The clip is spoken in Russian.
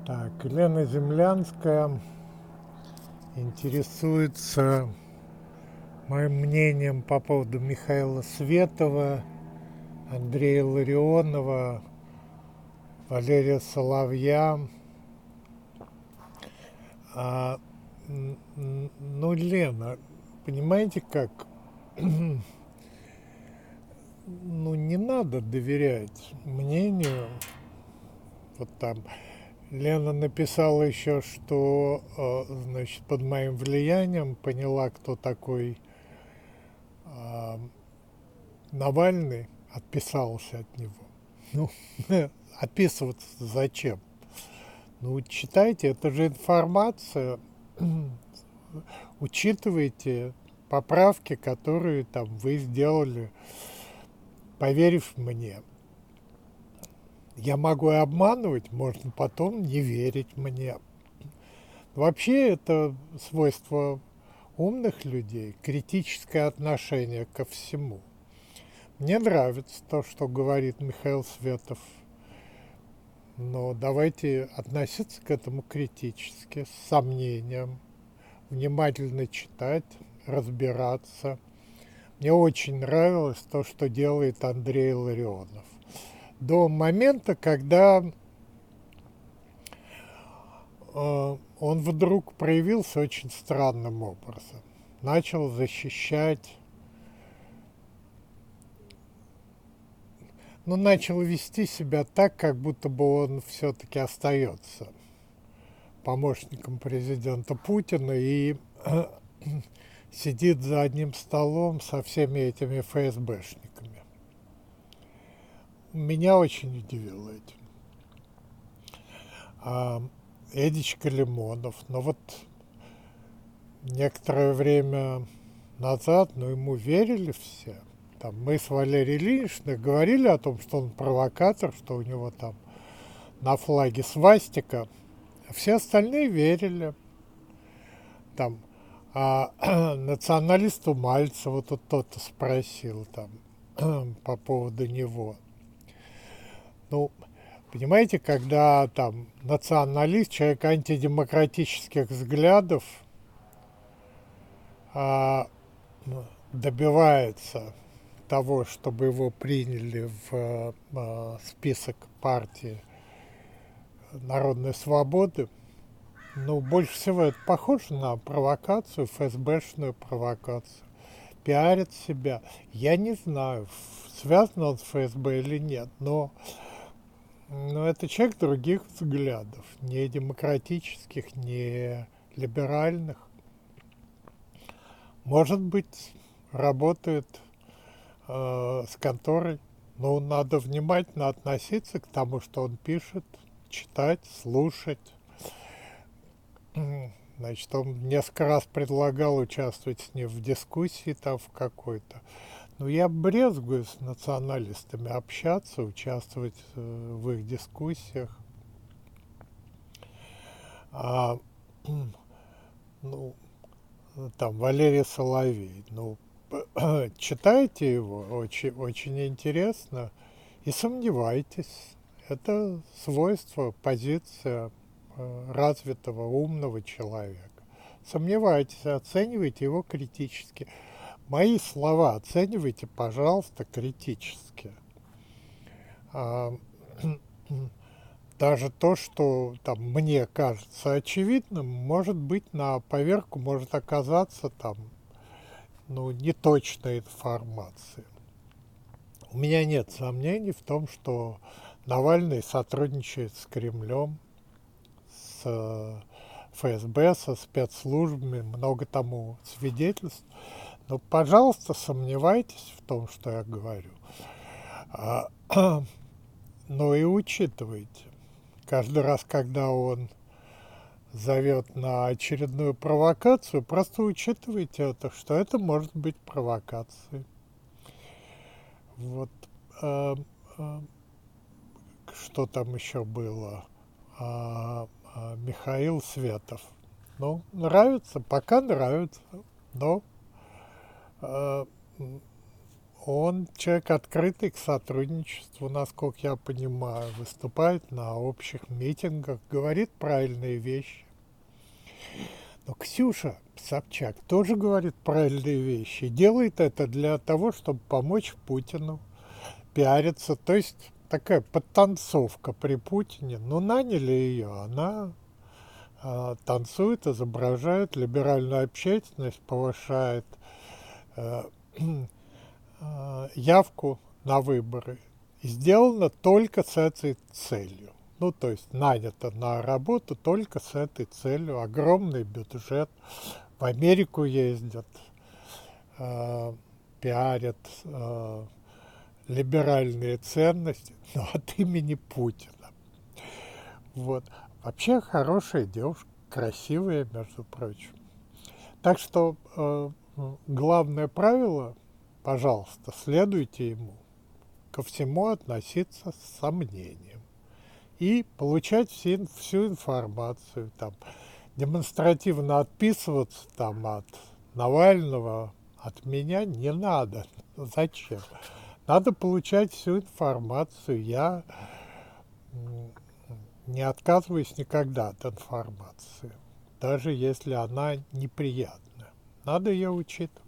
Так, Елена Землянская интересуется моим мнением по поводу Михаила Светова, Андрея Ларионова, Валерия Соловья. Ну, Лена, понимаете как? Ну, не надо доверять мнению. Вот там Лена написала еще, что, значит, под моим влиянием поняла, кто такой Навальный, отписался от него. Ну, описываться зачем? Ну, читайте, это же информация, учитывайте поправки, которые там вы сделали, поверив мне. Я могу и обманывать, можно потом не верить мне. Вообще это свойство умных людей, критическое отношение ко всему. Мне нравится то, что говорит Михаил Светов, но давайте относиться к этому критически, с сомнением, внимательно читать, разбираться. Мне очень нравилось то, что делает Андрей Ларионов. До момента, когда он вдруг проявился очень странным образом. Начал защищать, начал вести себя так, как будто бы он все-таки остается помощником президента Путина и сидит за одним столом со всеми этими ФСБшниками. Меня очень удивило этим. Эдичка Лимонов, но вот некоторое время назад, ему верили все. Там мы с Валерией Ильиничной говорили о том, что он провокатор, что у него там на флаге свастика. Все остальные верили. Там, националисту Мальцеву тут кто-то спросил там по поводу него. Ну, понимаете, когда там националист, человек антидемократических взглядов, добивается того, чтобы его приняли в список партии Народной Свободы, больше всего это похоже на провокацию, ФСБшную провокацию. Пиарит себя. Я не знаю, связан он с ФСБ или нет, но это человек других взглядов, не демократических, не либеральных. Может быть, работает с конторой, но надо внимательно относиться к тому, что он пишет, читать, слушать. Значит, он несколько раз предлагал участвовать с ним в дискуссии там в какой-то. Но я брезгую с националистами общаться, участвовать в их дискуссиях. Там Валерий Соловей, читайте его, очень, очень интересно, и сомневайтесь. Это свойство, позиция развитого, умного человека. Сомневайтесь, оценивайте его критически. Мои слова оценивайте, пожалуйста, критически. Даже то, что там мне кажется очевидным, может быть на поверку может оказаться там неточной информацией. У меня нет сомнений в том, что Навальный сотрудничает с Кремлем, с ФСБ, со спецслужбами, много тому свидетельств. Но, пожалуйста, сомневайтесь в том, что я говорю. Но и учитывайте. Каждый раз, когда он зовет на очередную провокацию, просто учитывайте это, что это может быть провокацией. Вот. Что там еще было? Михаил Светов. Нравится, пока нравится, но Он человек открытый к сотрудничеству, насколько я понимаю, выступает на общих митингах, говорит правильные вещи. Но Ксюша Собчак тоже говорит правильные вещи и делает это для того, чтобы помочь Путину пиариться. То есть такая подтанцовка при Путине. Ну, наняли ее, она танцует, изображает либеральную общественность, повышает э, явку на выборы. И сделано только с этой целью. Ну, то есть нанято на работу только с этой целью. Огромный бюджет. В Америку ездят, пиарят либеральные ценности, но от имени Путина. Вот. Вообще хорошая девушка, красивая, между прочим. Так что главное правило, пожалуйста, следуйте ему. Ко всему относиться с сомнением. И получать всю информацию. Там, демонстративно отписываться там, от Навального, от меня не надо. Зачем? Надо получать всю информацию. Я не отказываюсь никогда от информации, даже если она неприятная. Надо ее учитывать.